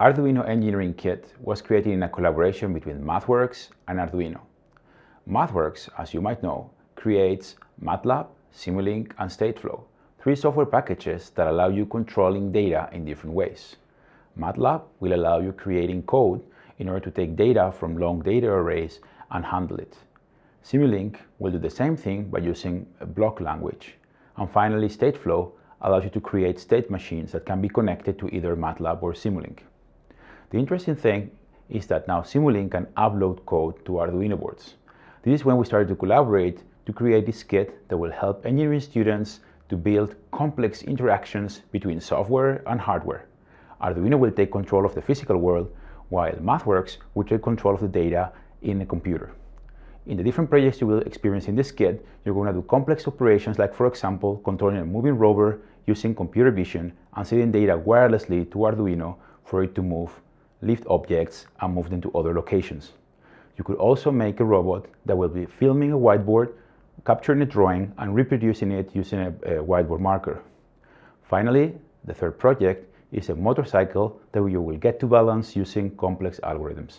Arduino Engineering Kit was created in a collaboration between MathWorks and Arduino. MathWorks, as you might know, creates MATLAB, Simulink, and Stateflow, three software packages that allow you controlling data in different ways. MATLAB will allow you creating code in order to take data from long data arrays and handle it. Simulink will do the same thing by using a block language. And finally, Stateflow allows you to create state machines that can be connected to either MATLAB or Simulink. The interesting thing is that now Simulink can upload code to Arduino boards. This is when we started to collaborate to create this kit that will help engineering students to build complex interactions between software and hardware. Arduino will take control of the physical world, while MathWorks will take control of the data in a computer. In the different projects you will experience in this kit, you're going to do complex operations like, for example, controlling a moving rover using computer vision and sending data wirelessly to Arduino for it to move, lift objects, and move them to other locations. You could also make a robot that will be filming a whiteboard, capturing a drawing, and reproducing it using a whiteboard marker. Finally, the third project is a motorcycle that you will get to balance using complex algorithms.